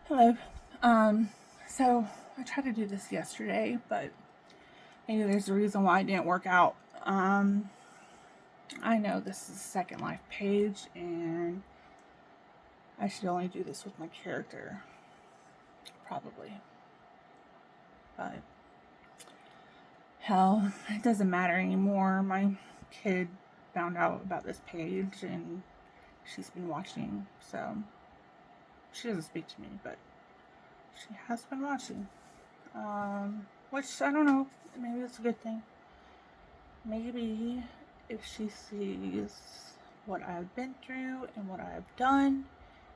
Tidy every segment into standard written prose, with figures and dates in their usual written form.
Hello. So I tried to do this yesterday, but maybe there's a reason why it didn't work out. I know this is a Second Life page, and I should only do this with my character, probably. But hell, it doesn't matter anymore. My kid found out about this page, and she's been watching, so she doesn't speak to me, but she has been watching. Which I don't know. Maybe it's a good thing. Maybe if she sees what I've been through and what I've done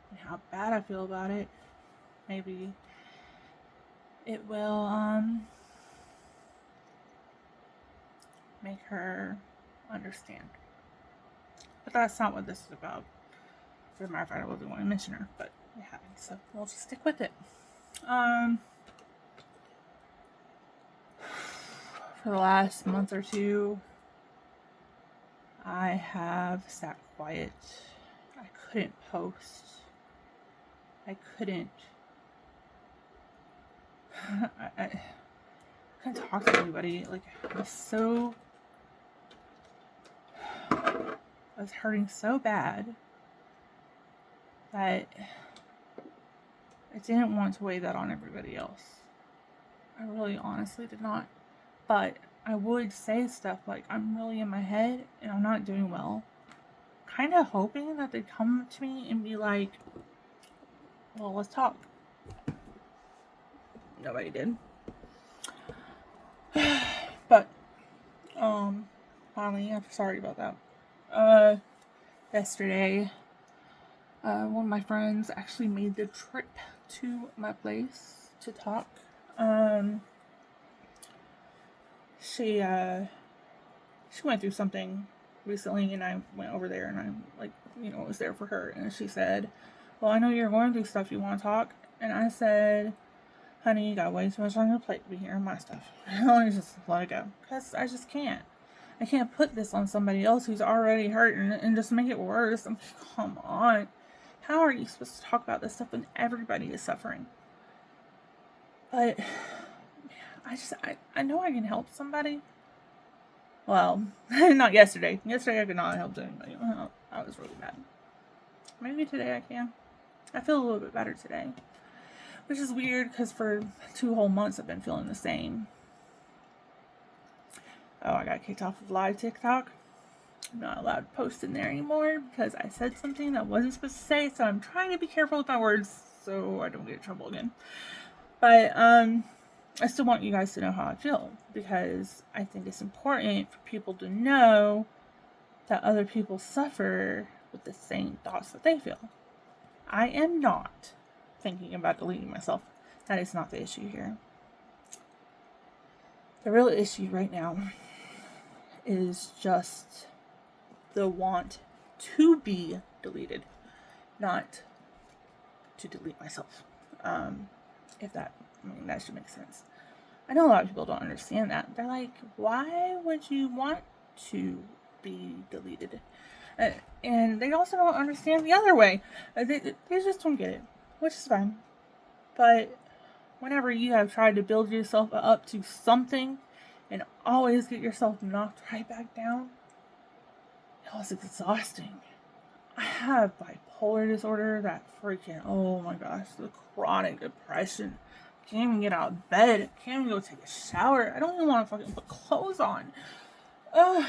and how bad I feel about it, maybe it will make her understand. But that's not what this is about. As a matter of fact, I wasn't going to mention her, but we haven't, so we'll just stick with it. For the last month or two, I have sat quiet. I couldn't post. I couldn't I couldn't talk to anybody. Like, I was hurting so bad that I didn't want to weigh that on everybody else. I really honestly did not. But I would say stuff like, I'm really in my head and I'm not doing well. Kind of hoping that they'd come to me and be like, well, let's talk. Nobody did. But, finally, I'm sorry about that. Yesterday, one of my friends actually made the trip to my place to talk. She went through something recently, and I went over there, and I was there for her, and she said, well, I know you're going through stuff, you want to talk? And I said, honey, you got way too much on your plate to be hearing my stuff. I just let it go, because I just can't. I can't put this on somebody else who's already hurting and just make it worse. I'm like, come on. How are you supposed to talk about this stuff when everybody is suffering? But I know I can help somebody. Well, not yesterday. Yesterday I could not help anybody. I was really bad. Maybe today I can. I feel a little bit better today. Which is weird because for 2 whole months I've been feeling the same. Oh, I got kicked off of live TikTok. I'm not allowed to post in there anymore because I said something that wasn't supposed to say, so I'm trying to be careful with my words so I don't get in trouble again. But I still want you guys to know how I feel, because I think it's important for people to know that other people suffer with the same thoughts that they feel. I am not thinking about deleting myself. That is not the issue here. The real issue right now is just the want to be deleted, not to delete myself. That should make sense. I know a lot of people don't understand that. They're like, why would you want to be deleted? And they also don't understand the other way. They just don't get it, which is fine. But whenever you have tried to build yourself up to something and always get yourself knocked right back down, it was exhausting. I have bipolar disorder, that freaking, oh my gosh, the chronic depression. Can't even get out of bed. Can't even go take a shower. I don't even want to fucking put clothes on. And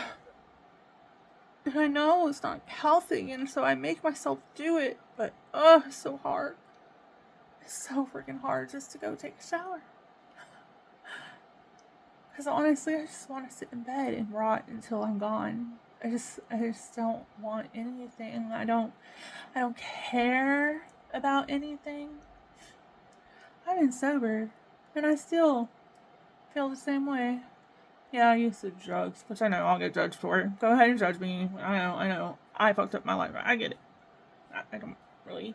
I know it's not healthy, and so I make myself do it, but it's so hard. It's so freaking hard just to go take a shower. Because honestly, I just want to sit in bed and rot until I'm gone. I just don't want anything. I don't care about anything. I've been sober, and I still feel the same way. Yeah, I used to drugs, which I know I'll get judged for. Go ahead and judge me. I know. I fucked up my life. I get it. I don't really.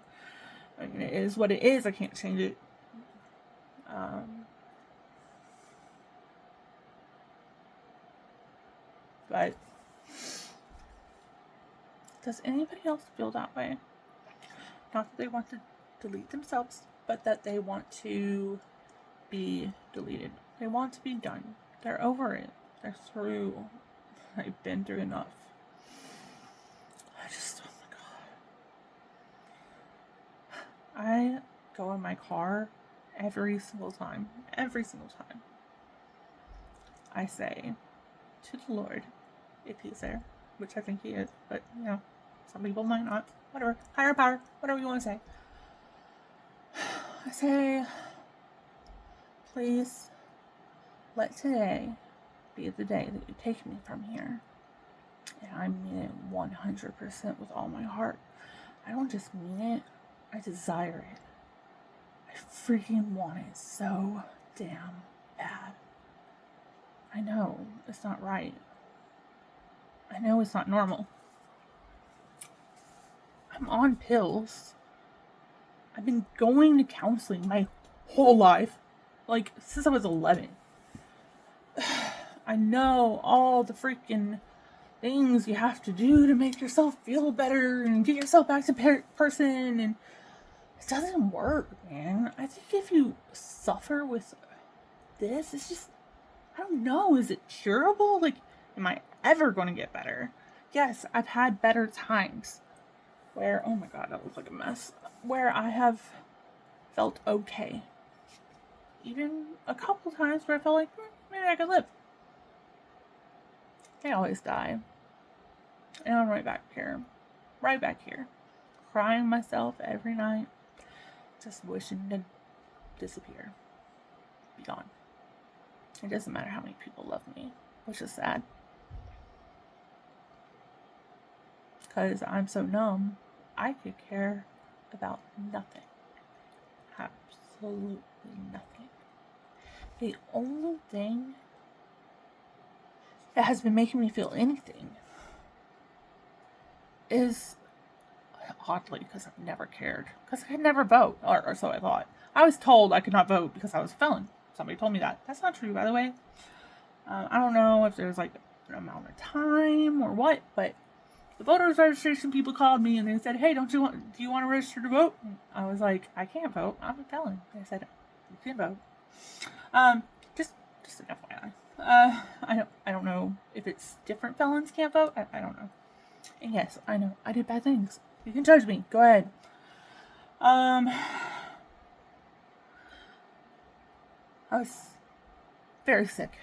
I mean, it is what it is. I can't change it. But does anybody else feel that way? Not that they want to delete themselves, but that they want to be deleted. They want to be done. They're over it. They're through. They've been through enough. Oh my God. I go in my car every single time. I say to the Lord, if he's there, which I think he is, but some people might not. Whatever. Higher power. Whatever you want to say. I say, please let today be the day that you take me from here. And I mean it 100% with all my heart. I don't just mean it, I desire it. I freaking want it so damn bad. I know it's not right. I know it's not normal. I'm on pills. I've been going to counseling my whole life. Like, since I was 11. I know all the freaking things you have to do to make yourself feel better and get yourself back to person, and it doesn't work, man. I think if you suffer with this, it's just, I don't know, is it curable? Like, am I ever going to get better? Yes, I've had better times where, oh my God, that looks like a mess, where I have felt okay. Even a couple times where I felt like, maybe I could live. I always die. And I'm right back here, crying myself every night, just wishing to disappear, be gone. It doesn't matter how many people love me, which is sad. Because I'm so numb, I could care about nothing. Absolutely nothing. The only thing that has been making me feel anything is, oddly, because I've never cared. Because I could never vote, or so I thought. I was told I could not vote because I was a felon. Somebody told me that. That's not true, by the way. I don't know if there's like an amount of time or what, but the voters registration people called me and they said, "Hey, do you want to register to vote?" And I was like, "I can't vote. I'm a felon." They said, "You can vote." Just an FYI. I don't know if it's different felons can't vote. I don't know. And yes, I know I did bad things. You can judge me. Go ahead. I was very sick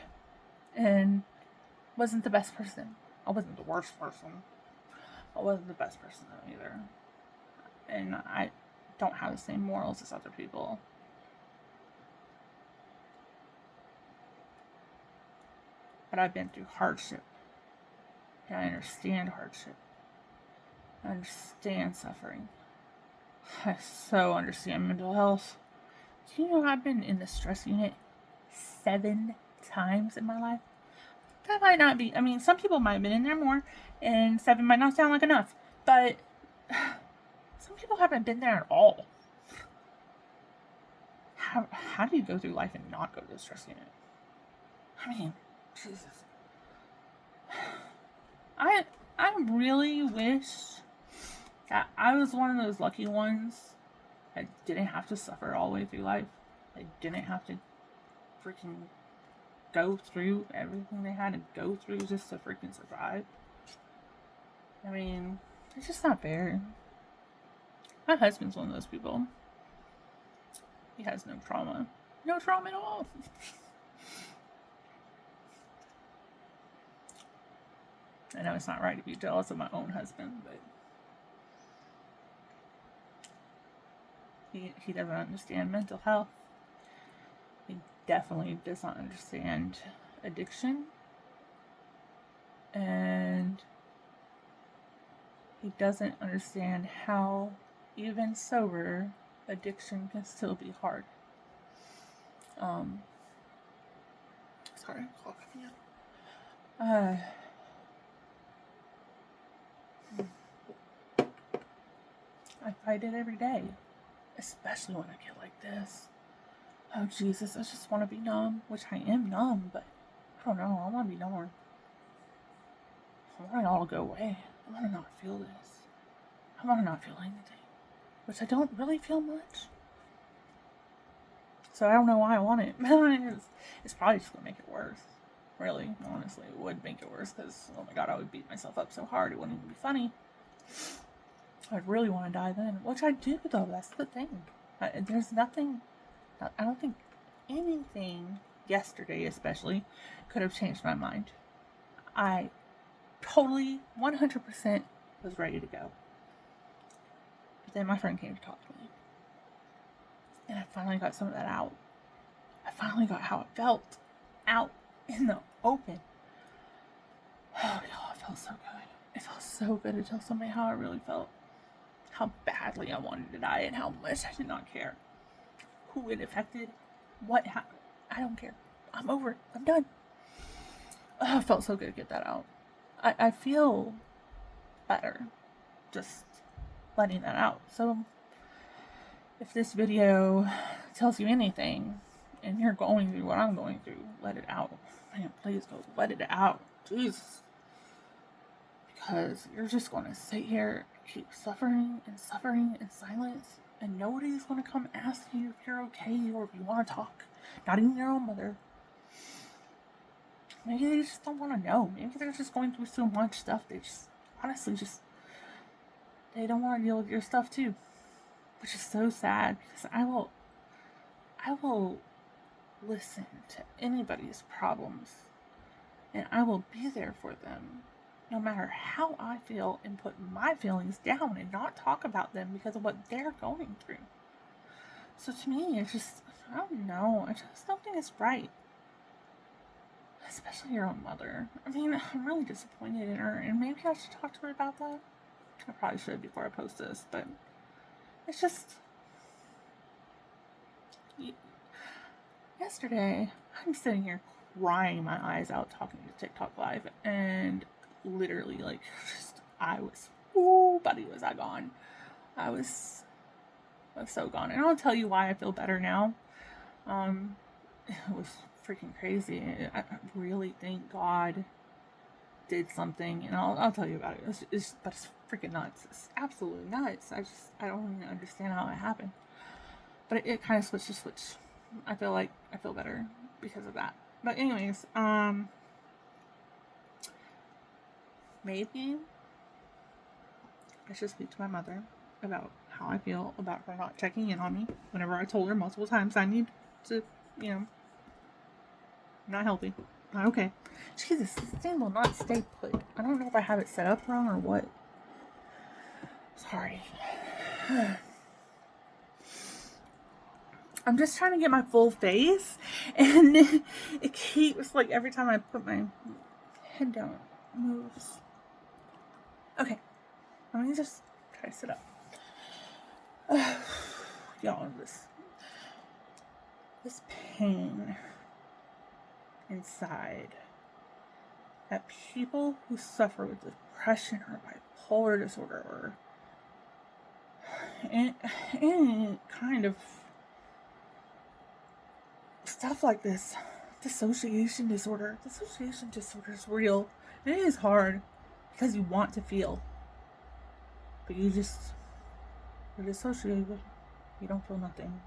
and wasn't the best person. I wasn't the worst person. I wasn't the best person either. And I don't have the same morals as other people. But I've been through hardship. And I understand hardship. I understand suffering. I so understand mental health. Do you know I've been in the stress unit 7 times in my life? That might not be, some people might have been in there more, and 7 might not sound like enough, but some people haven't been there at all. How do you go through life and not go to the stress unit? Jesus. I really wish that I was one of those lucky ones that didn't have to suffer all the way through life. They didn't have to freaking go through everything they had to go through just to freaking survive. It's just not fair. My husband's one of those people. He has no trauma. No trauma at all. I know it's not right to be jealous of my own husband, but he doesn't understand mental health. He definitely does not understand addiction. And he doesn't understand how, even sober, addiction can still be hard. Sorry, I'm coughing again. I fight it every day, especially when I get like this. Oh Jesus, I just want to be numb, which I am numb, but I don't know, I want to be number. I want it all to go away. I want to not feel this. I want to not feel anything, which I don't really feel much. So I don't know why I want it. It's probably just going to make it worse. Really, honestly, it would make it worse because, oh my god, I would beat myself up so hard it wouldn't even be funny. I'd really want to die then, which I do though, that's the thing. There's nothing, I don't think anything yesterday especially could have changed my mind. I totally 100% was ready to go. But then my friend came to talk to me. And I finally got some of that out. I finally got how it felt out in the open. Oh, y'all, it felt so good. It felt so good to tell somebody how I really felt. How badly I wanted to die and how much I did not care. Who it affected, what happened. I don't care. I'm over it. I'm done. Oh, it felt so good to get that out. I feel better just letting that out. So if this video tells you anything and you're going through what I'm going through, let it out. Man, please go let it out. Jesus. Because you're just going to sit here and keep suffering in silence, and nobody's going to come ask you if you're okay or if you want to talk. Not even your own mother. Maybe they just don't want to know. Maybe they're just going through so much stuff. They just, honestly, they don't want to deal with your stuff too. Which is so sad, because I will listen to anybody's problems, and I will be there for them, no matter how I feel, and put my feelings down and not talk about them because of what they're going through. So to me, it's just, I don't know, I just don't think it's right. Especially your own mother. I mean, I'm really disappointed in her, and maybe I should talk to her about that. I probably should before I post this, but it's just, yesterday, I'm sitting here crying my eyes out talking to TikTok Live, and literally, like, just, buddy, was I gone. I was so gone. And I'll tell you why I feel better now. It was freaking crazy. I really think God did something, and I'll tell you about it. But it's freaking nuts. It's absolutely nuts. I don't even understand how it happened. But it kind of switched to switch. I feel like I feel better because of that. But anyways, maybe I should speak to my mother about how I feel about her not checking in on me whenever I told her multiple times I need to, not healthy. Not okay. Jesus, this thing will not stay put. I don't know if I have it set up wrong or what. Sorry. I'm just trying to get my full face, and it keeps, like, every time I put my head down, it moves. Okay. Let me just try to sit up. Y'all, this pain inside that people who suffer with depression or bipolar disorder or any kind of stuff like this, dissociation disorder is real. It is hard because you want to feel, but you're dissociated. You don't feel nothing.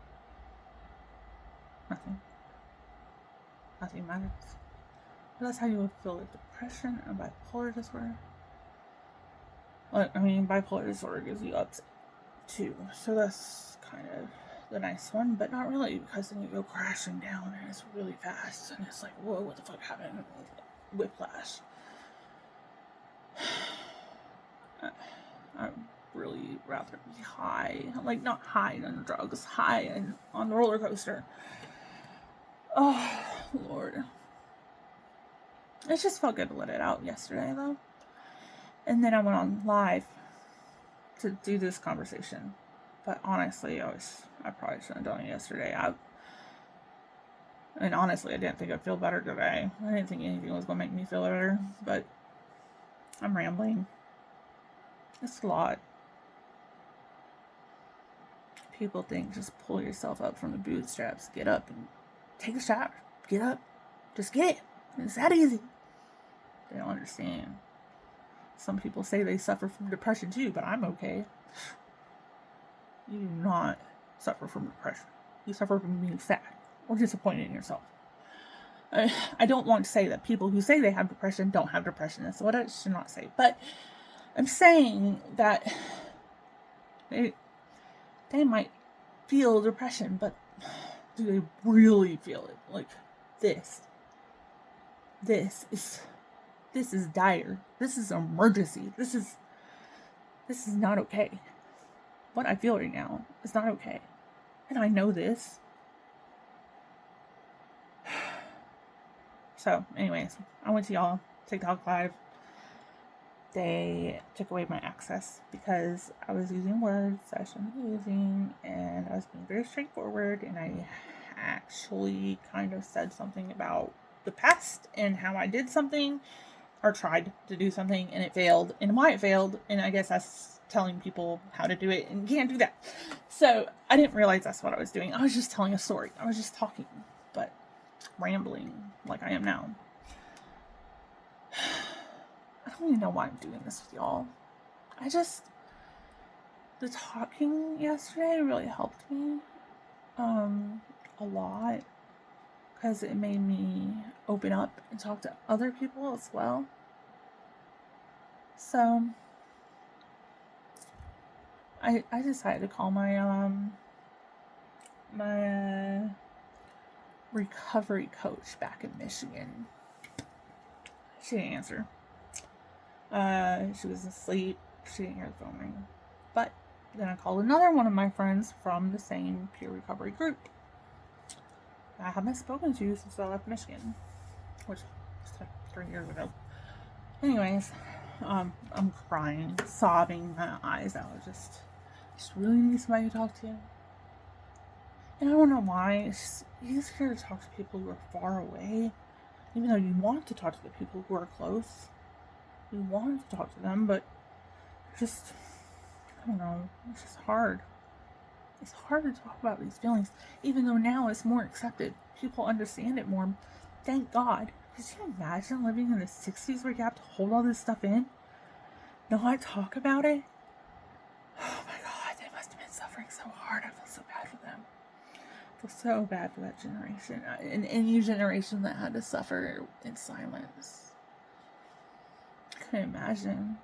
Nothing matters. But that's how you would feel with depression and bipolar disorder. Well, I mean, bipolar disorder gives you ups too, so that's kind of the nice one, but not really, because then you go crashing down and it's really fast, and it's like, whoa, what the fuck happened? Whiplash. I'd really rather be high, like not high on drugs, high on the roller coaster. Oh, Lord. It just felt good to let it out yesterday, though. And then I went on live to do this conversation. But honestly, I probably shouldn't have done it yesterday. And honestly, I didn't think I'd feel better today. I didn't think anything was going to make me feel better. But I'm rambling. It's a lot. People think just pull yourself up from the bootstraps, get up and take a shower, get up, just get it. It's that easy. They don't understand. Some people say they suffer from depression too, but I'm okay. You do not suffer from depression. You suffer from being sad. or disappointed in yourself. I don't want to say that people who say they have depression don't have depression. That's what I should not say. But I'm saying that they might feel depression, but do they really feel it? Like this is dire. This is an emergency. This is not okay. What I feel right now is not okay. And I know this. So, anyways, I went to y'all TikTok live. They took away my access because I was using words I shouldn't be using, and I was being very straightforward, and I actually kind of said something about the past and how I did something or tried to do something and it failed and why it failed, and I guess that's telling people how to do it and you can't do that. So I didn't realize that's what I was doing. I was just telling a story. I was just talking, but rambling like I am now. I don't even know why I'm doing this with y'all. The talking yesterday really helped me a lot, because it made me open up and talk to other people as well. So I decided to call my recovery coach back in Michigan. She didn't answer. She was asleep. She didn't hear the phone ring. But then I called another one of my friends from the same peer recovery group I haven't spoken to since I left Michigan, which was like 3 years ago. Anyways, I'm crying, sobbing my eyes out. Just really need somebody to talk to. And I don't know why. It's just easier to talk to people who are far away, even though you want to talk to the people who are close. You want to talk to them, but just, I don't know, it's just hard. It's hard to talk about these feelings, even though now it's more accepted. People understand it more. Thank God. Could you imagine living in the 60s where you have to hold all this stuff in? Not talk about it? Oh my God, they must have been suffering so hard. I feel so bad for them. I feel so bad for that generation. And any generation that had to suffer in silence. I couldn't imagine.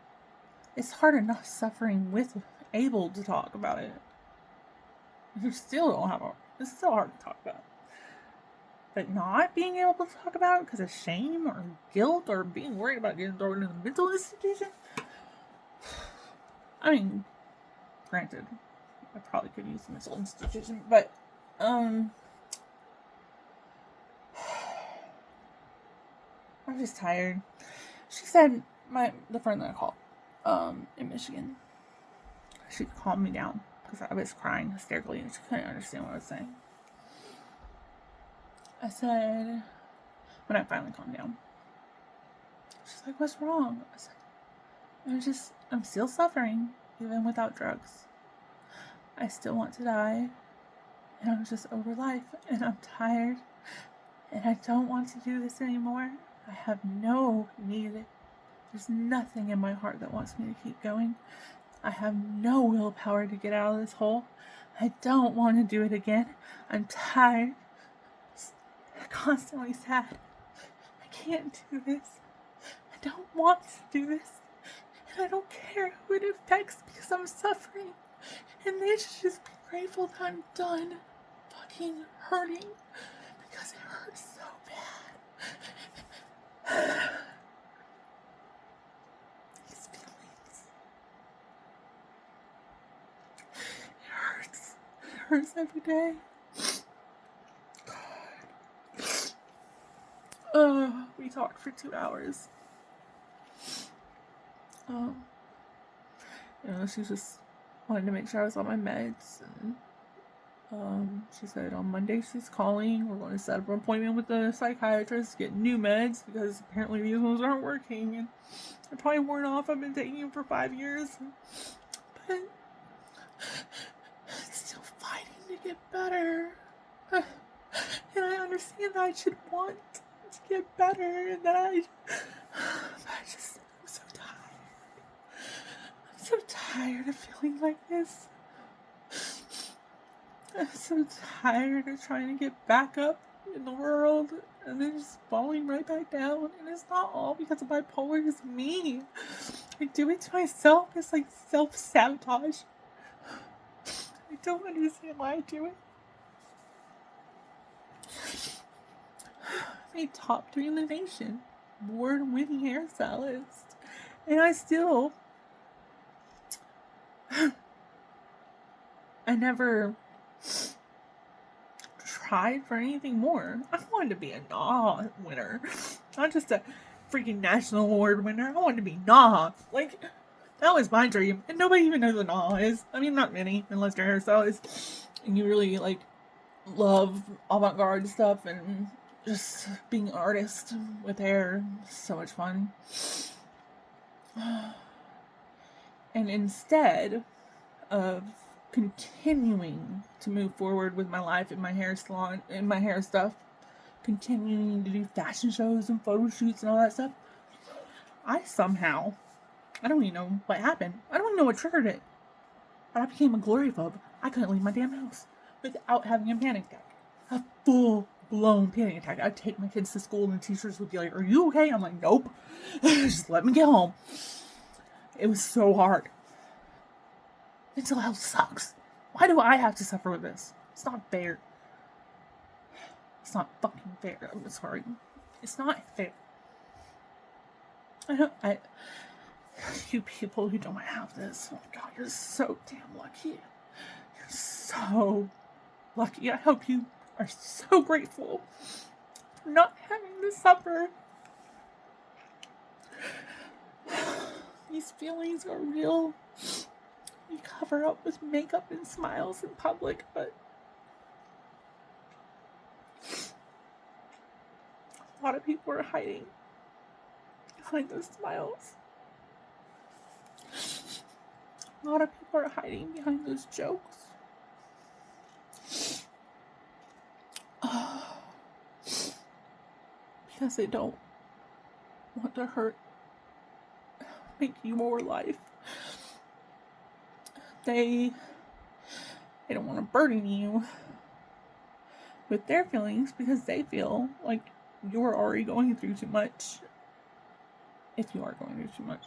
It's hard enough suffering with able to talk about it. You still don't have it's still hard to talk about. But not being able to talk about it because of shame or guilt or being worried about getting thrown in a mental institution. I mean, granted, I probably could use a mental institution, but I'm just tired. She said, the friend that I called in Michigan, she calmed me down because I was crying hysterically and she couldn't understand what I was saying. I said, when I finally calmed down, she's like, what's wrong? I said, I'm still suffering, even without drugs. I still want to die, and I'm just over life, and I'm tired, and I don't want to do this anymore. I have no need. There's nothing in my heart that wants me to keep going. I have no willpower to get out of this hole. I don't want to do it again. I'm tired. Constantly sad. I can't do this. I don't want to do this. And I don't care who it affects because I'm suffering. And they should just be grateful that I'm done fucking hurting because it hurts so bad. These feelings. It hurts. It hurts every day. We talked for 2 hours. She just wanted to make sure I was on my meds. And, she said on Monday she's calling. We're going to set up an appointment with the psychiatrist to get new meds because apparently these ones aren't working. And they're probably worn off. I've been taking them for 5 years. But I'm still fighting to get better. And I understand that I should want to get better and that I'm so tired. I'm so tired of feeling like this. I'm so tired of trying to get back up in the world and then just falling right back down. And it's not all because of bipolar, it's me. I do it to myself. It's like self-sabotage. I don't understand why I do it. A top 3 in the nation, award-winning hairstylist, and I never tried for anything more. I wanted to be a NAW winner, not just a freaking national award winner. I wanted to be NAW. Like, that was my dream, and nobody even knows what NAW is. I mean, not many, unless you're a hairstylist and you really like love avant-garde stuff and just being an artist with hair. So much fun. And instead of continuing to move forward with my life in my hair salon and my hair stuff, continuing to do fashion shows and photo shoots and all that stuff, I don't even know what happened. I don't even know what triggered it. But I became a gloryphobe. I couldn't leave my damn house without having a panic attack. A full-blown panic attack. I'd take my kids to school and the teachers would be like, "Are you okay?" I'm like, "Nope." Just let me get home. It was so hard. Mental health sucks. Why do I have to suffer with this? It's not fair. It's not fucking fair. I'm sorry. It's not fair. You people who don't have this, oh my God, you're so damn lucky. You're so lucky. I hope you are so grateful for not having to suffer. These feelings are real. We cover up with makeup and smiles in public, but a lot of people are hiding behind those smiles. A lot of people are hiding behind those jokes. Because they don't want to make you more life. They don't want to burden you with their feelings because they feel like you're already going through too much. If you are going through too much.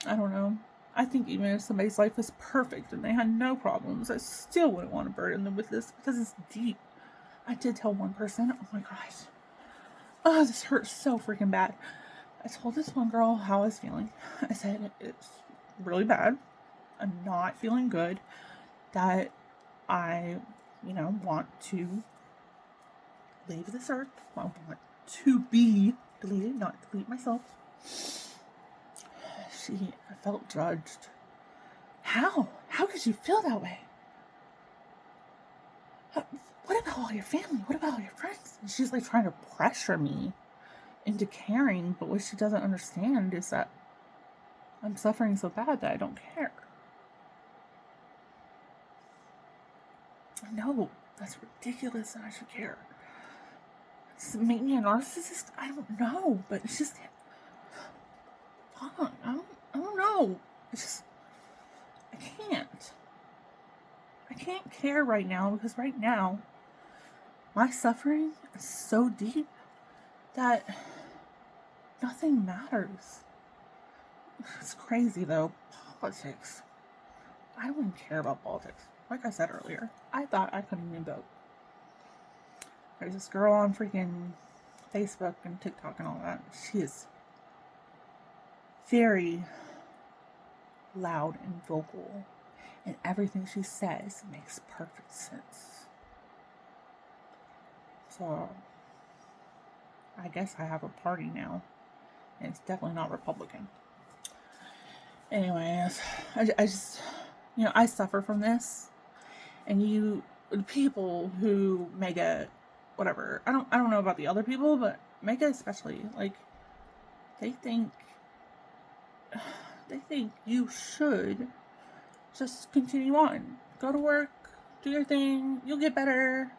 I don't know. I think even if somebody's life was perfect and they had no problems, I still wouldn't want to burden them with this because it's deep. I did tell one person, oh my gosh, oh, this hurts so freaking bad. I told this one girl how I was feeling. I said, it's really bad. I'm not feeling good. That I, want to leave this earth. I want to be deleted, not delete myself. I felt judged. How? How could you feel that way? What about all your family? What about all your friends? And she's like trying to pressure me into caring, but what she doesn't understand is that I'm suffering so bad that I don't care. No, that's ridiculous and I should care. Does it make me a narcissist? I don't know, but it's just fun. I don't know. It's just, I can't care right now because right now my suffering is so deep that nothing matters. It's crazy though. Politics. I don't even care about politics. Like I said earlier, I thought I couldn't even vote. There's this girl on freaking Facebook and TikTok and all that. She is very loud and vocal, and everything she says makes perfect sense. So, I guess I have a party now, and it's definitely not Republican. Anyways, I just, I suffer from this, and the people who make it, whatever, I don't know about the other people, but Mega especially, like, they think you should just continue on. Go to work, do your thing, you'll get better,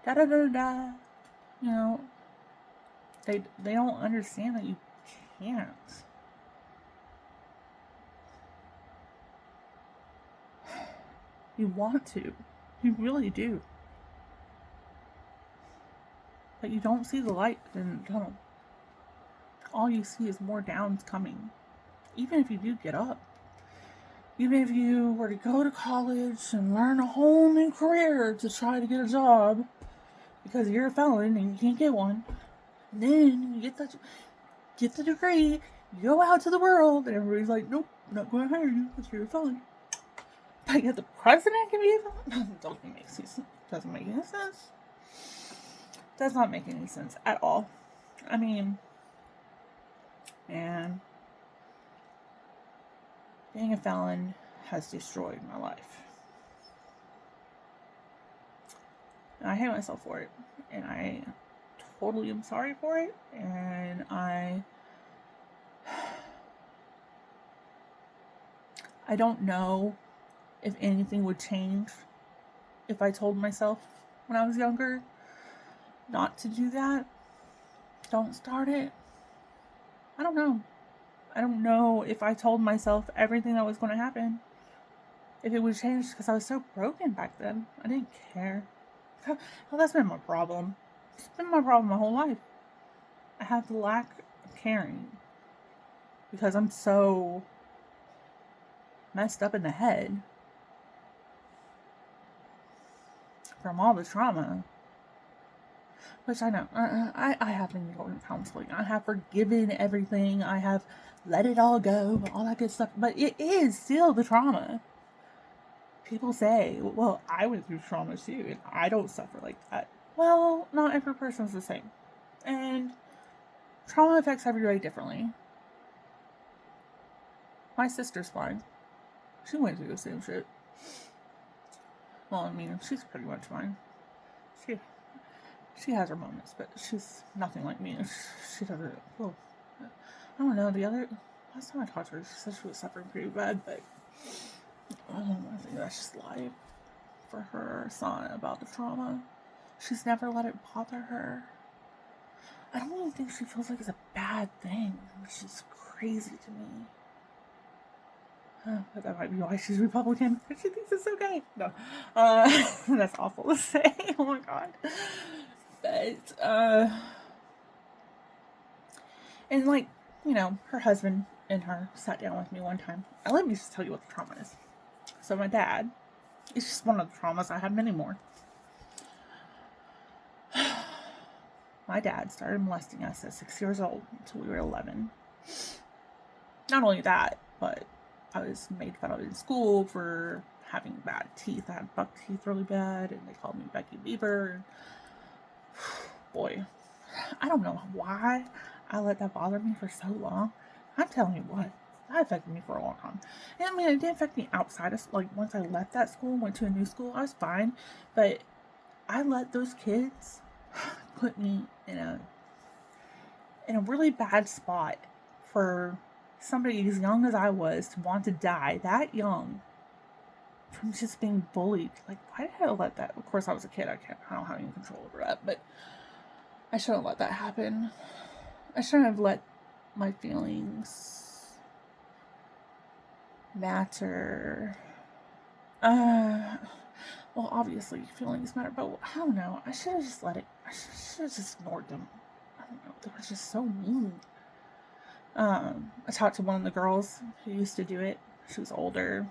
da-da-da-da. They don't understand that you can't. You want to. You really do. But you don't see the light in the tunnel. All you see is more downs coming. Even if you do get up. Even if you were to go to college and learn a whole new career to try to get a job because you're a felon and you can't get one. And then you get the degree, you go out to the world, and everybody's like, nope, I'm not going to hire you because you're a felon. But yet the president can be a felon? Doesn't make sense. Doesn't make any sense. Does not make any sense at all. I mean, man, being a felon has destroyed my life. And I hate myself for it. And I totally am sorry for it. And I don't know if anything would change if I told myself when I was younger not to do that. Don't start it. I don't know. I don't know if I told myself everything that was going to happen, if it would change, because I was so broken back then. I didn't care. Well, that's been my problem. It's been my problem my whole life. I have the lack of caring because I'm so messed up in the head from all the trauma. Which I know, I have been going to counseling. I have forgiven everything. I have let it all go, all that good stuff. But it is still the trauma. People say, well, I went through trauma too, and I don't suffer like that. Well, not every person's the same. And trauma affects everybody differently. My sister's fine. She went through the same shit. Well, I mean, she's pretty much fine. She has her moments, but she's nothing like me. She doesn't. Well, I don't know. Last time I talked to her, she said she was suffering pretty bad, but I think that's just life for her son about the trauma. She's never let it bother her. I don't even think she feels like it's a bad thing, which is crazy to me. But that might be why she's Republican. She thinks it's okay. No. That's awful to say. Oh my god. But, and like, you know, her husband and her sat down with me one time. Let me just tell you what the trauma is. So my dad, it's just one of the traumas. I have many more. My dad started molesting us at 6 years old until we were 11. Not only that, but I was made fun of in school for having bad teeth. I had buck teeth really bad, and they called me Becky Beaver. Boy, I don't know why I let that bother me for so long. I'm telling you what, that affected me for a long time. And I mean, it didn't affect me outside of, like, once I left that school and went to a new school, I was fine. But I let those kids put me in a really bad spot for somebody as young as I was to want to die that young from just being bullied. Like, why did I let that? Of course, I was a kid. I don't have any control over that, but I shouldn't let that happen. I shouldn't have let my feelings matter. Well, obviously feelings matter, but I don't know. I should have just let it. I should have just ignored them. I don't know. They were just so mean. I talked to one of the girls who used to do it. She was older.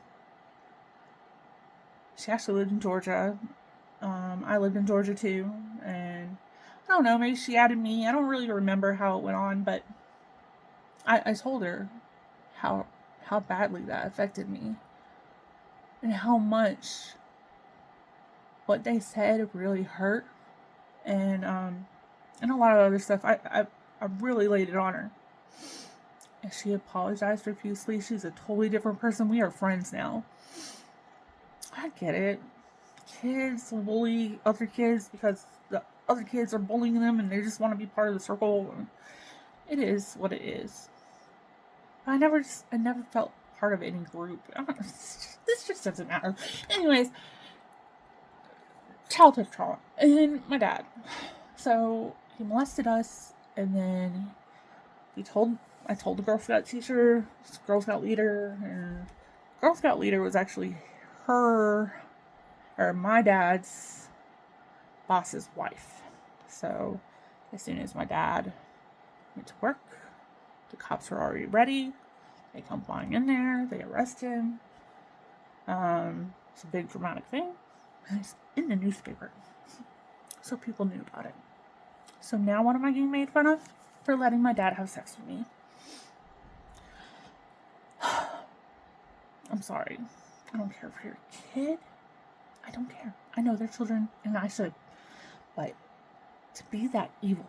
She actually lived in Georgia. I lived in Georgia too, and I don't know, maybe she added me. I don't really remember how it went on, but I told her how badly that affected me and how much what they said really hurt, and a lot of other stuff. I really laid it on her. And she apologized profusely. She's a totally different person. We are friends now. I get it. Kids will bully other kids because the other kids are bullying them and they just want to be part of the circle. It is what it is. I never felt part of any group. This just doesn't matter. Anyways, childhood trauma. And then my dad. So he molested us, and then I told the Girl Scout teacher, Girl Scout leader, and Girl Scout leader was actually her or my dad's boss's wife. So as soon as my dad went to work, the cops were already ready. They come flying in there. They arrest him. It's a big dramatic thing. And it's in the newspaper. So people knew about it. So now what am I getting made fun of? For letting my dad have sex with me. I'm sorry. I don't care if you're a kid. I don't care. I know they're children and I should. But to be that evil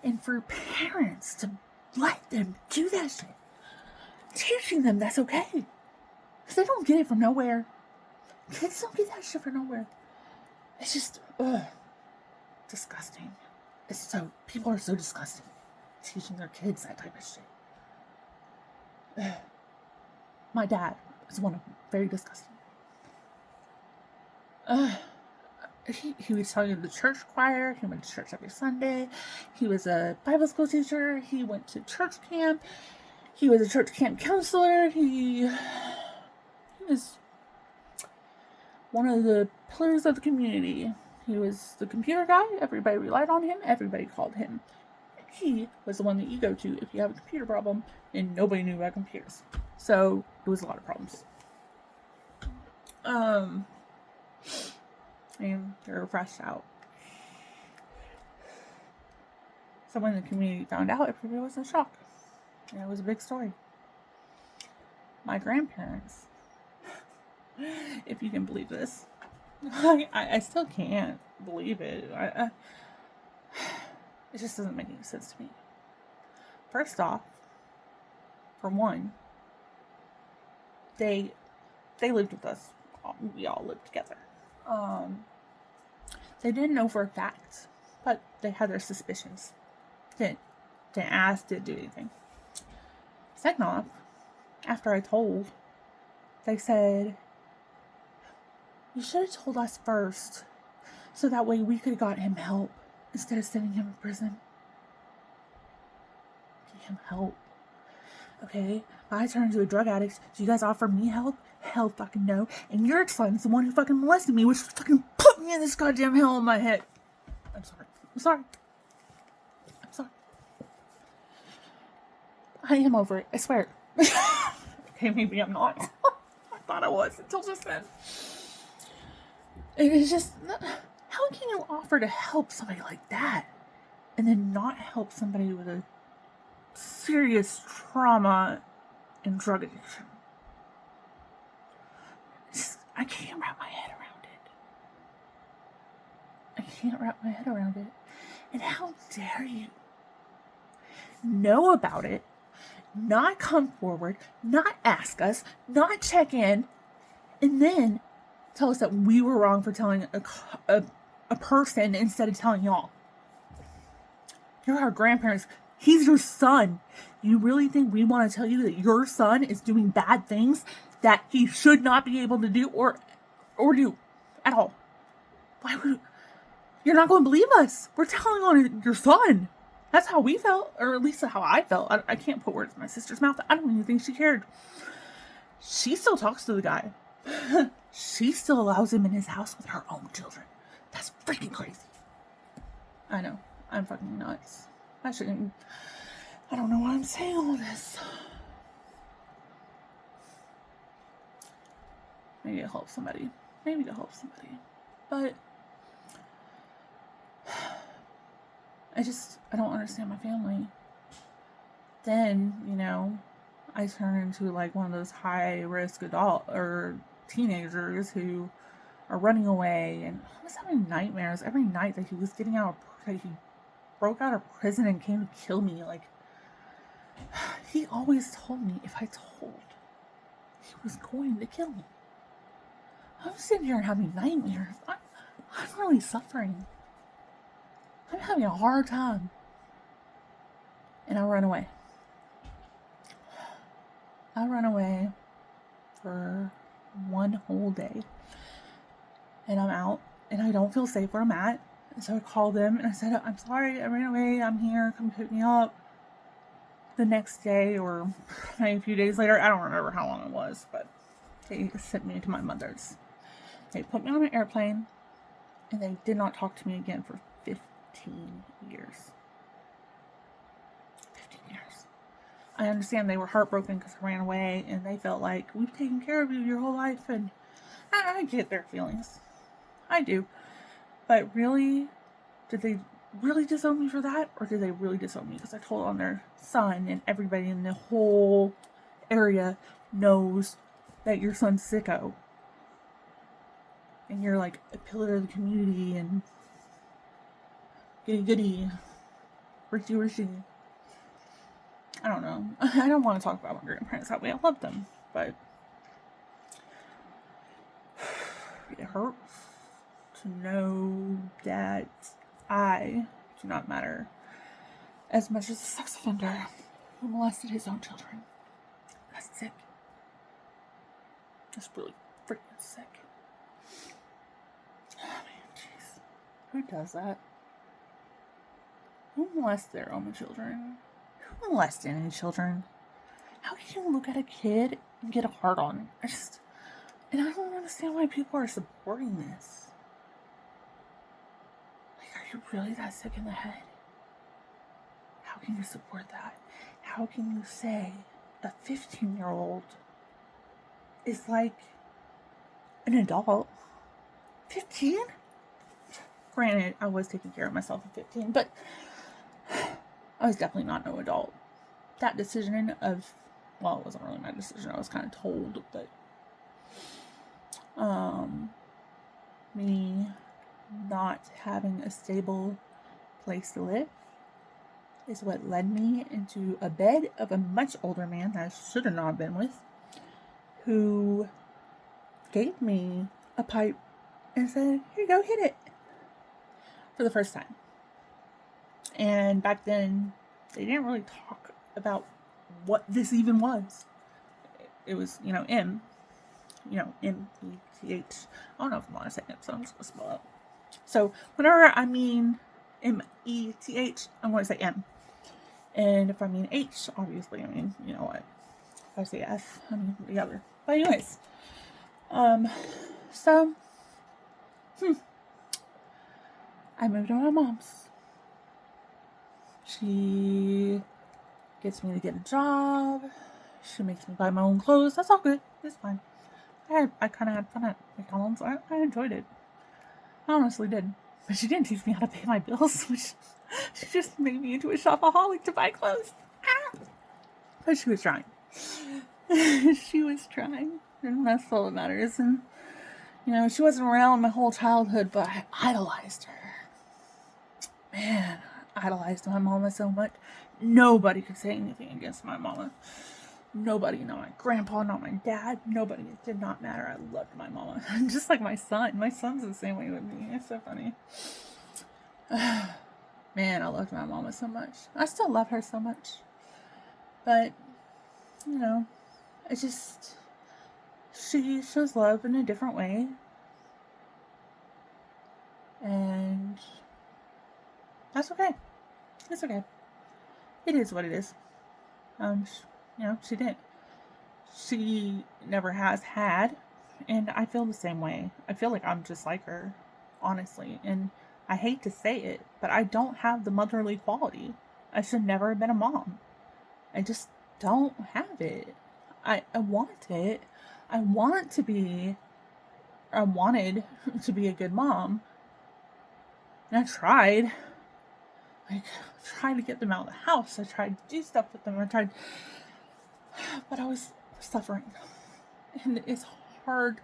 and for parents to let them do that shit, teaching them that's okay. Because they don't get it from nowhere. Kids don't get that shit from nowhere. It's just, disgusting. People are so disgusting. Teaching their kids that type of shit. My dad is one of them. Very disgusting. He was telling the church choir. He went to church every Sunday. He was a Bible school teacher. He went to church camp. He was a church camp counselor. He was one of the pillars of the community. He was the computer guy. Everybody relied on him. Everybody called him. He was the one that you go to if you have a computer problem, and nobody knew about computers. So it was a lot of problems. And they were fresh out. So when the community found out, everybody was in shock. And it was a big story. My grandparents, if you can believe this, I still can't believe it. It just doesn't make any sense to me. First off, for one, they lived with us. We all lived together. They didn't know for a fact, but they had their suspicions. Didn't ask, didn't do anything. Second off, after I told, they said, you should have told us first, so that way we could have got him help instead of sending him in prison. Get him help. Okay, I turned into a drug addict. Do you guys offer me help? Hell fucking no. And your son's the one who fucking molested me, which fucking put me in this goddamn hell in my head. I'm sorry. I am over it. I swear. Okay, maybe I'm not. I thought I was until just then. It's just, how can you offer to help somebody like that and then not help somebody with a serious trauma and drug addiction? I can't wrap my head around it. And how dare you know about it, not come forward, not ask us, not check in, and then tell us that we were wrong for telling a person instead of telling y'all. You're our grandparents. He's your son. You really think we want to tell you that your son is doing bad things that he should not be able to do or do at all? Why would you're not going to believe us? We're telling on your son. That's how we felt, or at least how I felt. I can't put words in my sister's mouth. I don't even think she cared. She still talks to the guy. She still allows him in his house with her own children. That's freaking crazy. I know. I'm fucking nuts. I don't know why I'm saying all this. Maybe to help somebody. But I don't understand my family. Then, I turn into like one of those high risk adult or teenagers who are running away, and I was having nightmares every night that he was getting out that he broke out of prison and came to kill me. Like, he always told me if I told, he was going to kill me. I'm sitting here having nightmares. I'm really suffering. I'm having a hard time. And I run away. For one whole day. And I'm out. And I don't feel safe where I'm at. And so I called them and I said, I'm sorry, I ran away. I'm here. Come pick me up. The next day or maybe a few days later, I don't remember how long it was, but they sent me to my mother's. They put me on an airplane, and they did not talk to me again for 15 years. 15 years. I understand they were heartbroken because I ran away, and they felt like, we've taken care of you your whole life, and I get their feelings. I do. But really, did they really disown me for that? Or did they really disown me because I told on their son, and everybody in the whole area knows that your son's sicko? And you're like a pillar of the community, and goody, rishy. I don't know. I don't want to talk about my grandparents that way. I love them, but it hurts to know that I do not matter as much as a sex offender who molested his own children. That's sick. That's really freaking sick. Oh man, jeez. Who does that? Who molests their own children? Who molests any children? How can you look at a kid and get a hard on? And I don't understand why people are supporting this. Like, are you really that sick in the head? How can you support that? How can you say a 15-year-old is like an adult? 15? Granted, I was taking care of myself at 15, but I was definitely not no adult. That decision of, well, it wasn't really my decision. I was kind of told, but me not having a stable place to live is what led me into a bed of a much older man that I should have not been with, who gave me a pipe and said, here you go, hit it, for the first time. And back then, they didn't really talk about what this even was. It was, M. M-E-T-H. I don't know if I'm allowed to say it, so I'm just going to spell it. So, whenever I mean M-E-T-H, I'm going to say M. And if I mean H, obviously, I mean, you know what? If I say F, I mean the other. But anyways. So, I moved to my mom's. She gets me to get a job. She makes me buy my own clothes. That's all good. It's fine. I kind of had fun at McDonald's. I enjoyed it. I honestly did. But she didn't teach me how to pay my bills, which she just made me into a shopaholic to buy clothes. But she was trying. She was trying. And that's all that matters. And, she wasn't around my whole childhood, but I idolized her. Man, I idolized my mama so much. Nobody could say anything against my mama. Nobody, not my grandpa, not my dad, nobody. It did not matter. I loved my mama. Just like my son. My son's the same way with me. It's so funny. Man, I loved my mama so much. I still love her so much. But, she shows love in a different way. And that's okay. It's okay. It is what it is. She didn't. She never has had, and I feel the same way. I feel like I'm just like her, honestly. And I hate to say it, but I don't have the motherly quality. I should never have been a mom. I just don't have it. I want it. I wanted to be a good mom. And I tried. I tried to get them out of the house. I tried to do stuff with them. But I was suffering. And it's hard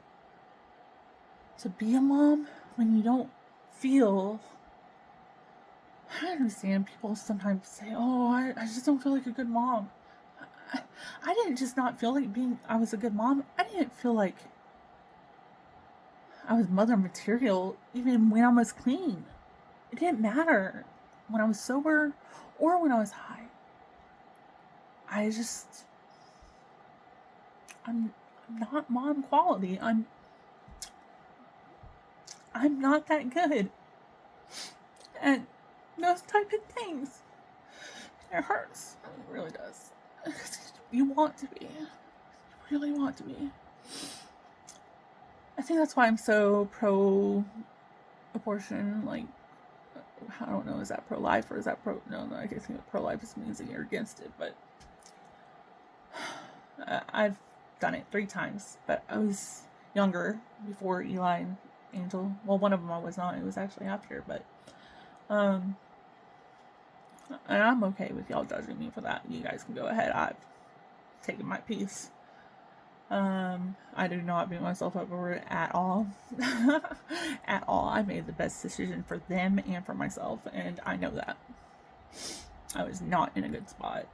to be a mom when you don't feel. I understand people sometimes say, I just don't feel like a good mom. I didn't just not feel like I was a good mom. I didn't feel like I was mother material even when I was clean. It didn't matter when I was sober or when I was high. I'm not mom quality. I'm not that good at those type of things. It hurts. It really does. You want to be. You really want to be. I think that's why I'm so pro-abortion. Like, I don't know, is that pro-life or is that pro? No, I guess pro-life just means that you're against it. But I've done it 3 times, but I was younger before Eli and Angel. Well, one of them I was not. It was actually after, but and I'm okay with y'all judging me for that. You guys can go ahead. I've taken my piece. I do not beat myself up over it at all. At all. I made the best decision for them and for myself, and I know that. I was not in a good spot.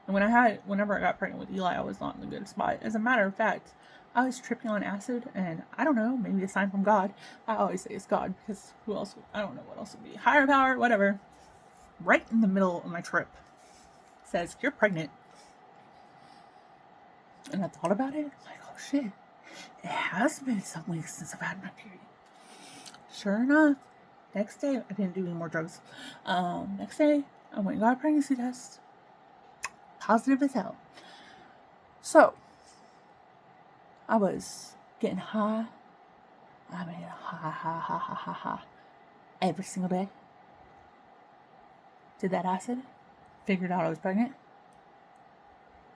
And whenever I got pregnant with Eli, I was not in a good spot. As a matter of fact, I was tripping on acid, and I don't know, maybe a sign from God. I always say it's God, because who else? I don't know what else would be. Higher power, whatever. Right in the middle of my trip, says, you're pregnant. And I thought about it. I'm like, oh shit. It has been some weeks since I've had my period. Sure enough, next day, I didn't do any more drugs. Next day, I went and got a pregnancy test. Positive as hell. So, I was getting high. I mean, high. Every single day. Did that acid. Figured out I was pregnant.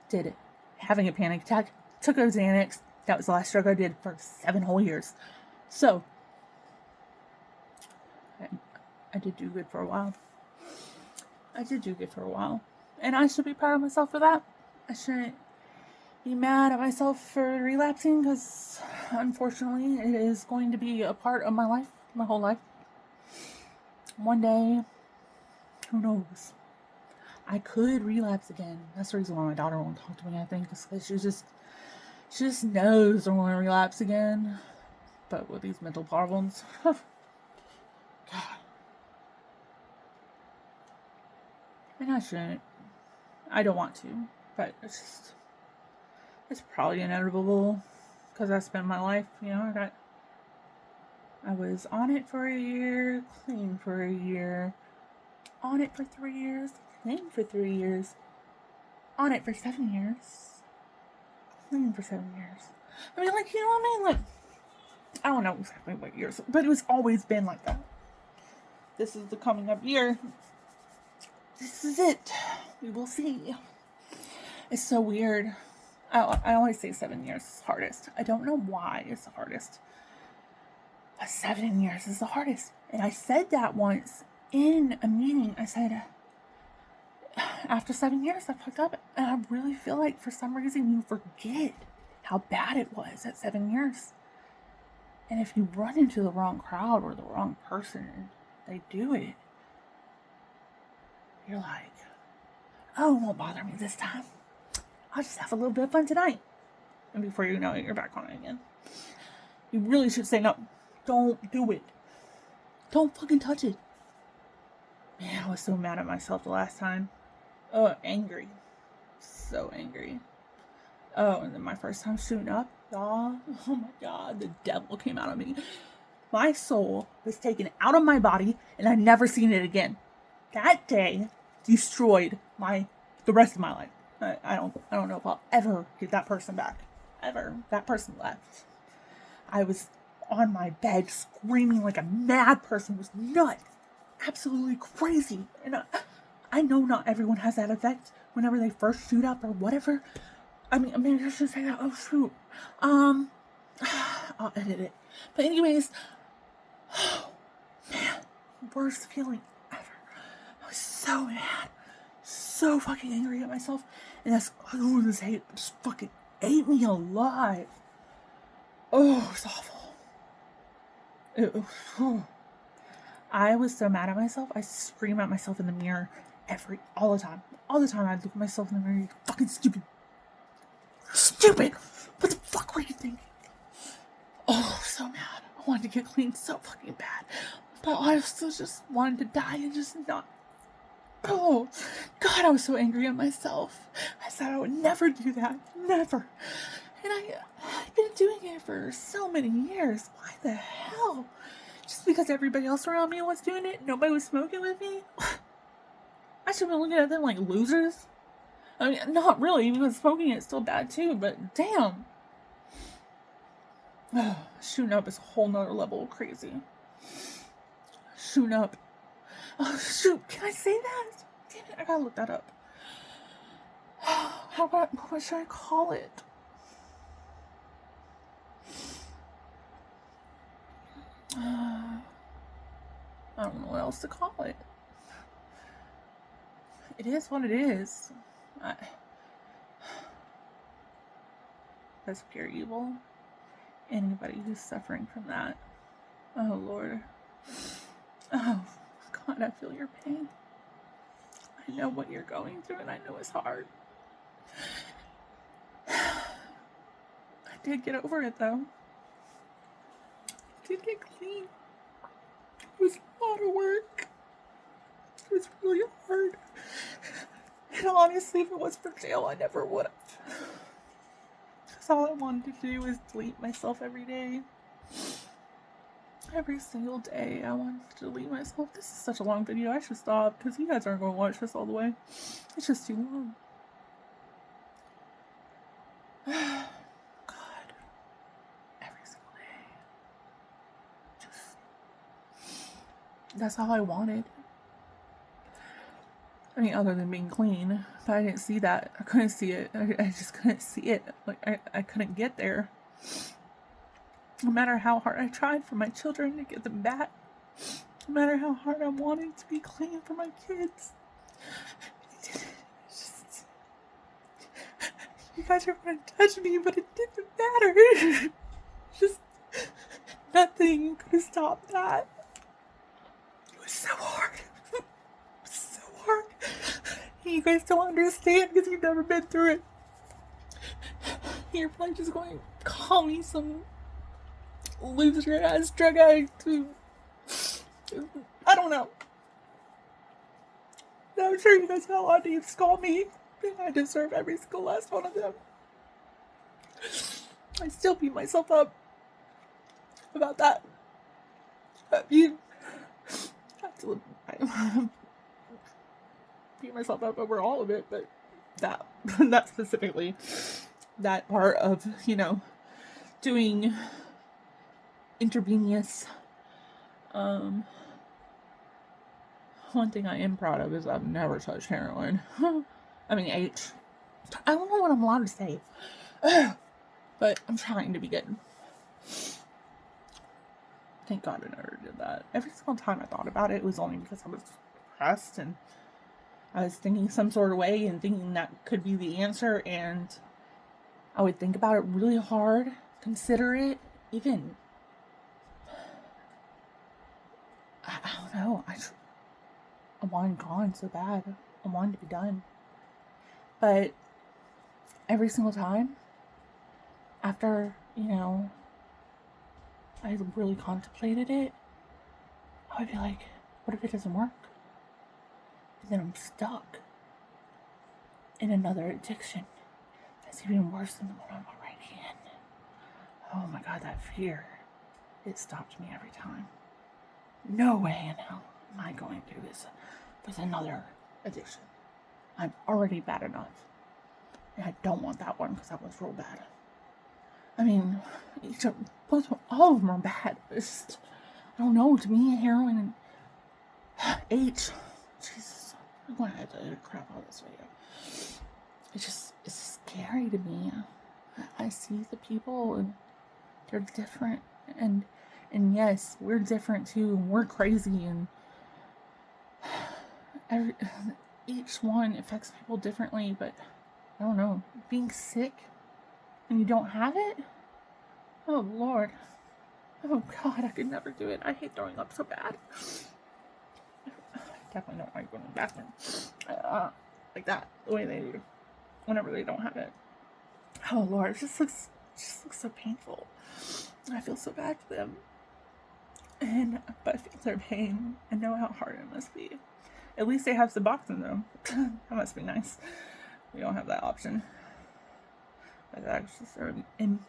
Did it. Having a panic attack. Took a Xanax. That was the last drug I did for 7 whole years. So, I did do good for a while. And I should be proud of myself for that. I shouldn't be mad at myself for relapsing, because unfortunately it is going to be a part of my life, my whole life. One day, who knows? I could relapse again. That's the reason why my daughter won't talk to me, I think, because she just knows I want to relapse again. But with these mental problems, God. And I shouldn't. I don't want to, but it's probably inevitable, because I spent my life, I was on it for a year, clean for a year, on it for 3 years, clean for 3 years, on it for 7 years, clean for 7 years. I mean, like, you know what I mean? Like, I don't know exactly what years, but it was always been like that. This is the coming up year. This is it. We will see. It's so weird. I always say 7 years is hardest. I don't know why it's the hardest. But 7 years is the hardest. And I said that once in a meeting. I said, after 7 years, I fucked up. And I really feel like for some reason you forget how bad it was at 7 years. And if you run into the wrong crowd or the wrong person and they do it, you're like, oh, it won't bother me this time. I'll just have a little bit of fun tonight. And before you know it, you're back on it again. You really should say no. Don't do it. Don't fucking touch it. Man, I was so mad at myself the last time. Oh, angry. So angry. Oh, and then my first time shooting up, y'all. Oh my God, the devil came out of me. My soul was taken out of my body, and I'd never seen it again. That day destroyed the rest of my life. I don't know if I'll ever get that person back. Ever. That person left. I was on my bed screaming like a mad person. It was nuts. Absolutely crazy. And I know not everyone has that effect whenever they first shoot up or whatever. I mean, maybe I should say that. Oh, shoot. I'll edit it. But anyways, oh, man, worst feeling ever. I was so mad. So fucking angry at myself. And this hate just fucking ate me alive. Oh, it was awful. I was so mad at myself. I scream at myself in the mirror all the time. All the time I'd look at myself in the mirror. Fucking stupid. Stupid! What the fuck were you thinking? Oh, so mad. I wanted to get clean so fucking bad. But I still just wanted to die and just not. Oh, God, I was so angry at myself. I said I would never do that. Never. And I've been doing it for so many years. Why the hell? Just because everybody else around me was doing it, nobody was smoking with me? I should be looking at them like losers. I mean, not really, because smoking is still bad too, but damn. Shooting up is a whole nother level of crazy. Shooting up. Oh, shoot. Can I say that? Damn it. I gotta look that up. What should I call it? I don't know what else to call it. It is what it is. That's pure evil. Anybody who's suffering from that. Oh, Lord. Oh, God, I feel your pain. I know what you're going through, and I know it's hard. I did get over it, though. I did get clean. It was a lot of work. It was really hard. And honestly, if it was for jail, I never would have. Because all I wanted to do was delete myself every day. Every single day, I wanted to delete myself. This is such a long video. I should stop because you guys aren't going to watch this all the way. It's just too long. God. Every single day. That's all I wanted. I mean, other than being clean. But I didn't see that. I couldn't see it. I just couldn't see it. Like, I couldn't get there. No matter how hard I tried for my children to get them back. No matter how hard I wanted to be clean for my kids. You guys are going to touch me, but it didn't matter. Just nothing could have stopped that. It was so hard. So hard. You guys don't understand because you've never been through it. You're probably just going to call me some loser ass drug addict who, I don't know. I'm sure you guys got a lot of names to call me, and I deserve every single last one of them. I still beat myself up about that. I beat myself up over all of it, but that specifically, that part of, doing intravenous. One thing I am proud of is I've never touched heroin. I mean, I don't know what I'm allowed to say. But I'm trying to be good. Thank God I never did that. Every single time I thought about it, it was only because I was depressed and I was thinking some sort of way and thinking that could be the answer, and I would think about it really hard, consider it, even, I don't know, I wanted gone so bad. I wanted to be done. But every single time, after, I really contemplated it, I would be like, what if it doesn't work? And then I'm stuck in another addiction that's even worse than the one I'm already in. Oh my God, that fear, it stopped me every time. No way in hell am I going through this with another addiction. I'm already bad enough. And I don't want that one because that was real bad. I mean, all of them are bad. It's just, I don't know, to me, heroin and Jesus, I'm going to have to edit crap out of this video. It's scary to me. I see the people and they're different, and yes, we're different too, and we're crazy, and each one affects people differently, but I don't know, being sick and you don't have it? Oh Lord. Oh God, I could never do it. I hate throwing up so bad. I definitely don't like going to the bathroom like that, the way they do whenever they don't have it. Oh Lord, it just looks so painful. I feel so bad for them. But I feel their pain and know how hard it must be. At least they have Suboxone though. That must be nice. We don't have that option. But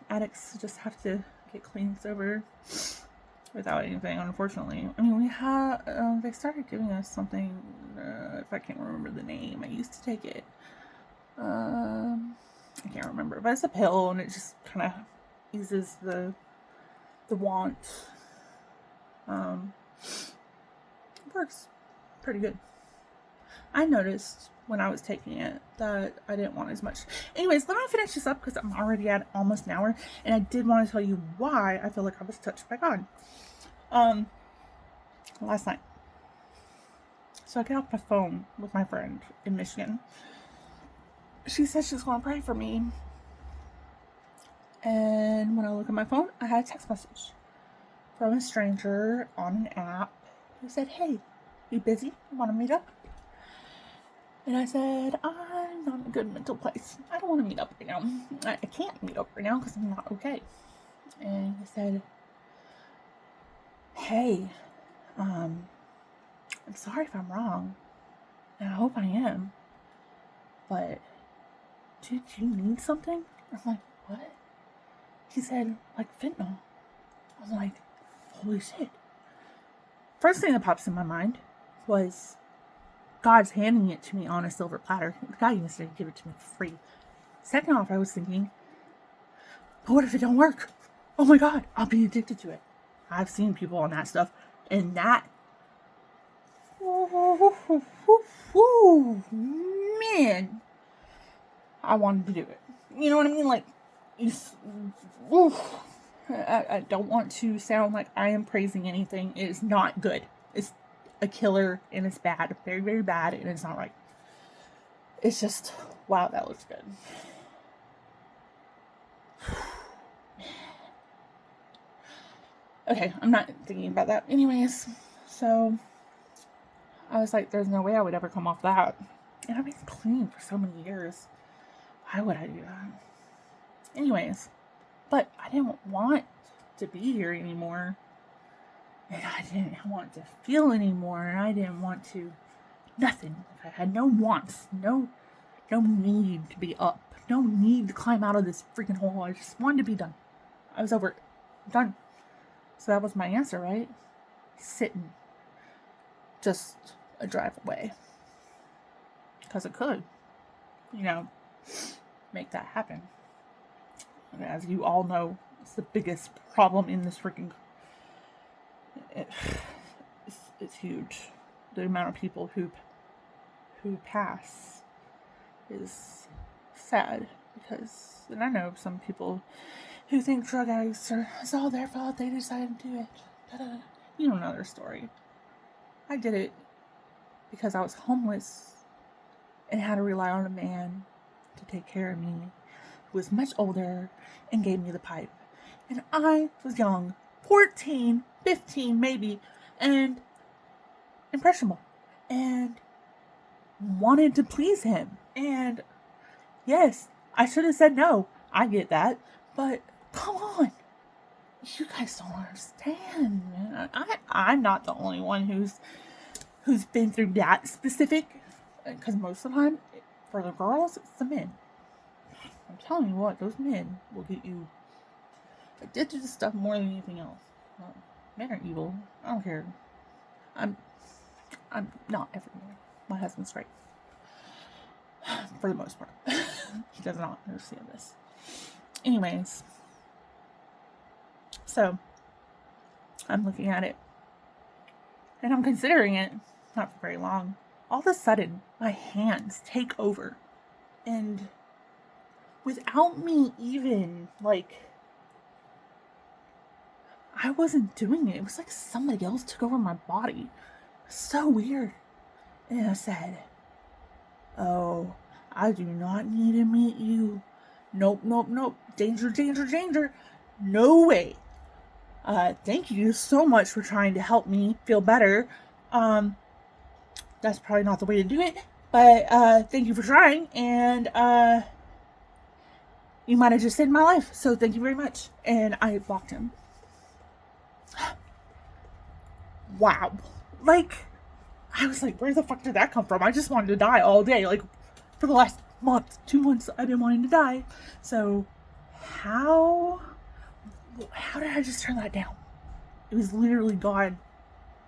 addicts just have to get clean sober without anything, unfortunately. I mean, we have, they started giving us something, if I can't remember the name, I used to take it. I can't remember, but it's a pill, and it just kind of eases the the want works pretty good. I noticed when I was taking it that I didn't want as much. Anyways, let me finish this up because I'm already at almost an hour, and I did want to tell you why I feel like I was touched by God. Last night. So I get off my phone with my friend in Michigan. She said she's going to pray for me. And when I look at my phone, I had a text message from a stranger on an app who said, "Hey, you busy? Want to meet up?" And I said, "I'm not in a good mental place. I don't want to meet up right now. I can't meet up right now because I'm not okay." And he said, "Hey, I'm sorry if I'm wrong, and I hope I am, but did you need something?" I'm like, "What?" He said, "Like fentanyl." I'm like, holy shit. First thing that pops in my mind was God's handing it to me on a silver platter. God even said to give it to me for free. Second off, I was thinking, but what if it don't work? Oh my God, I'll be addicted to it. I've seen people on that stuff, and that, man, I wanted to do it. You know what I mean? Like, I don't want to sound like I am praising anything. It is not good. It's a killer, and it's bad. Very, very bad, and it's not right. It's just, wow, that looks good. Okay, I'm not thinking about that. Anyways, so I was like, there's no way I would ever come off that. And I've been clean for so many years. Why would I do that? Anyways, but I didn't want to be here anymore. And I didn't want to feel anymore. And I didn't want to, nothing. I had no wants, no need to be up. No need to climb out of this freaking hole. I just wanted to be done. I was over it. Done. So that was my answer, right? Sitting. Just a drive away. Because it could, make that happen. And as you all know, it's the biggest problem in this freaking... It's huge. The amount of people who pass is sad. Because, and I know some people who think drug addicts it's all their fault, they decided to do it. Da-da. You don't know their story. I did it because I was homeless and had to rely on a man to take care of me, who was much older and gave me the pipe. And I was young, 14, 15 maybe, and impressionable, and wanted to please him. And yes, I should have said no. I get that. But come on. You guys don't understand, man. I'm not the only one who's been through that specific. Because most of the time, for the girls, it's the men. I'm telling you what, those men will get you addicted to stuff more than anything else. Men are evil. I don't care. I'm not everyone. My husband's great. For the most part. He does not understand this. Anyways. So, I'm looking at it. And I'm considering it. Not for very long. All of a sudden, my hands take over. And without me even, I wasn't doing it. It was like somebody else took over my body. So weird. And I said, "Oh, I do not need to meet you. Nope. Danger. No way. Thank you so much for trying to help me feel better. That's probably not the way to do it, but thank you for trying, and you might have just saved my life, so thank you very much." And I blocked him. Wow. I was like, where the fuck did that come from? I just wanted to die all day. For the last month, 2 months, I've been wanting to die. So, how did I just turn that down? It was literally God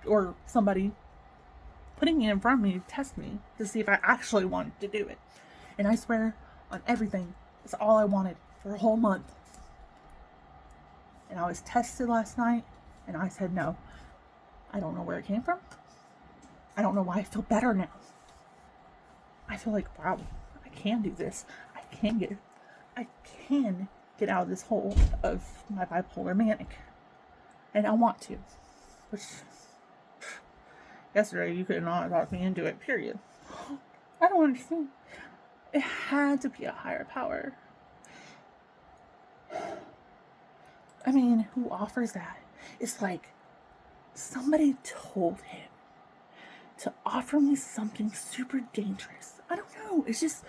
or somebody putting it in front of me to test me to see if I actually wanted to do it. And I swear on everything, it's all I wanted for a whole month. and I was tested last night, and I said no. I don't know where it came from. I don't know why I feel better now. I feel like, wow, I can do this. I can get out of this hole of my bipolar manic. And I want to. Which, yesterday you could not talk me into it, period. I don't understand. It had to be a higher power. I mean, who offers that? It's like somebody told him to offer me something super dangerous. I don't know. It's just,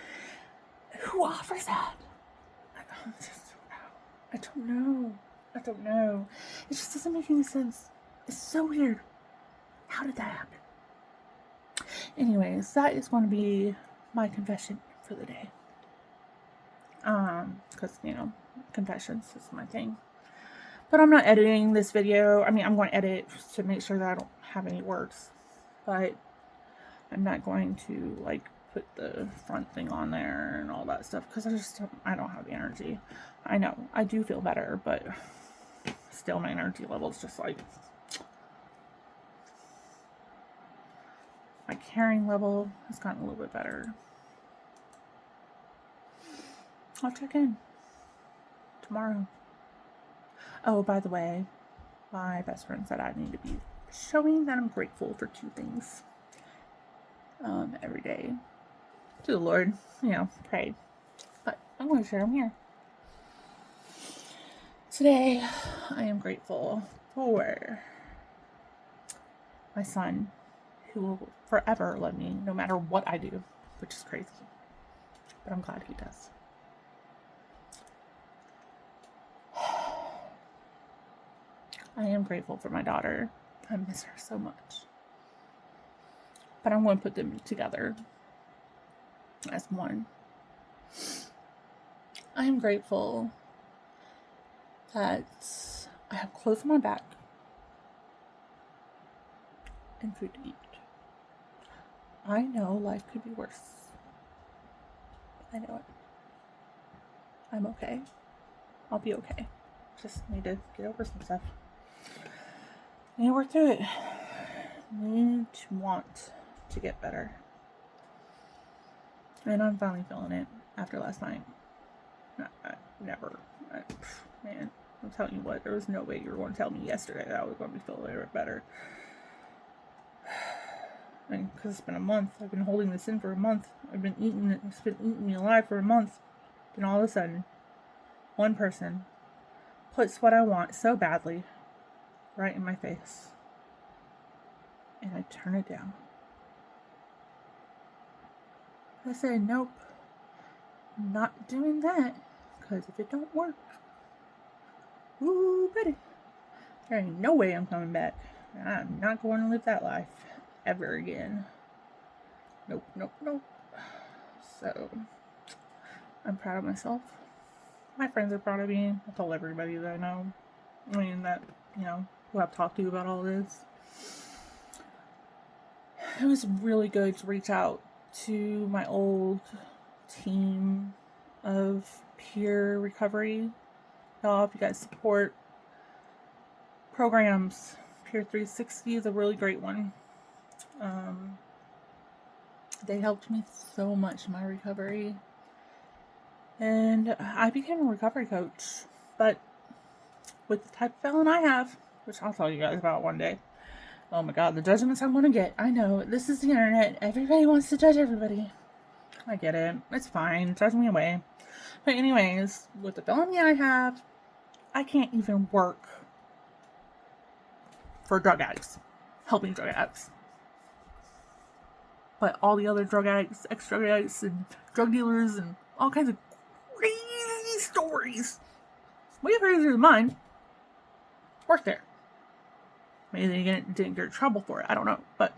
who offers that? I don't know. It just doesn't make any sense. It's so weird. How did that happen? Anyways, that is going to be my confession for the day. Because, confessions is my thing. But I'm not editing this video. I mean, I'm going to edit to make sure that I don't have any words. But I'm not going to, put the front thing on there and all that stuff. Because I don't have the energy. I know. I do feel better. But still, my energy level is just my caring level has gotten a little bit better. I'll check in tomorrow. Oh, by the way, my best friend said I need to be showing that I'm grateful for 2 things every day. To the Lord, pray. But I'm going to share them here. Today, I am grateful for my son, who will forever love me no matter what I do, which is crazy. But I'm glad he does. I am grateful for my daughter. I miss her so much. But I'm going to put them together as one. I am grateful that I have clothes on my back and food to eat. I know life could be worse. I know it. I'm okay. I'll be okay. Just need to get over some stuff. Need to work through it. Need to want to get better. And I'm finally feeling it after last night. Man, I'm telling you what, there was no way you were going to tell me yesterday that I was going to be feeling better. And because it's been a month, I've been holding this in for a month. I've been eating it, it's been eating me alive for a month. And all of a sudden, one person puts what I want so badly right in my face. And I turn it down. I say, nope, I'm not doing that. Because if it don't work, ooh, buddy, there ain't no way I'm coming back. I'm not going to live that life ever again. Nope. So, I'm proud of myself. My friends are proud of me. I told everybody that I know. Who I've talked to about all this. It was really good to reach out to my old team of peer recovery. Y'all, if you guys support programs, Peer 360 is a really great one. They helped me so much in my recovery. And I became a recovery coach. But with the type of felon I have, which I'll tell you guys about one day. Oh my God, the judgments I'm going to get. I know, this is the internet. Everybody wants to judge everybody. I get it. It's fine. Judge me away. But anyways, with the felony I have, I can't even work for drug addicts. Helping drug addicts. But all the other drug addicts, ex-drug addicts, and drug dealers, and all kinds of crazy stories, way crazier than mine, work there. Maybe they didn't get in trouble for it. I don't know. But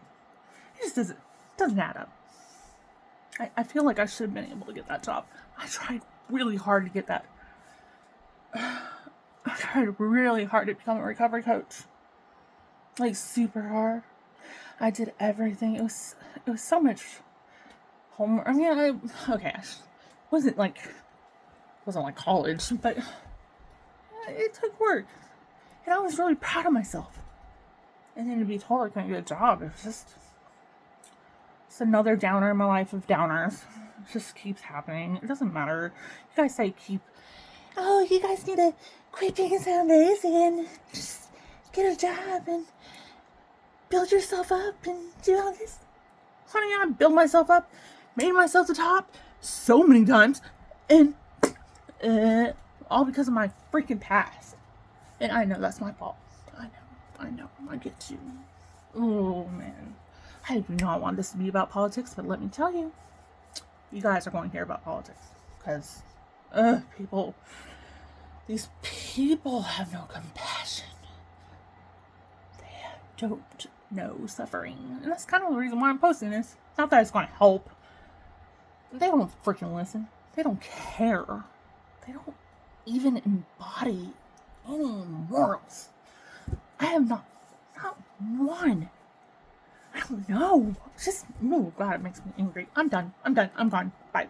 it just doesn't add up. I feel like I should have been able to get that job. I tried really hard to get that. I tried really hard to become a recovery coach. Like, super hard. I did everything. It was so much homework. I mean, wasn't like college, but it took work. And I was really proud of myself. And then to be told I couldn't get a job, it's another downer in my life of downers. It just keeps happening. It doesn't matter. You guys say oh, you guys need to quit being so lazy and just get a job and build yourself up and do all this. Honey, I built myself up, made myself the top so many times, and all because of my freaking past. And I know that's my fault. I know. I get to. Oh, man. I do not want this to be about politics, but let me tell you, you guys are going to hear about politics. Because, these people have no compassion. They don't know suffering. And that's kind of the reason why I'm posting this. It's not that it's going to help. They don't freaking listen. They don't care. They don't even embody any morals. I have not one. I don't know. It's just, oh God, it makes me angry. I'm done. I'm gone. Bye.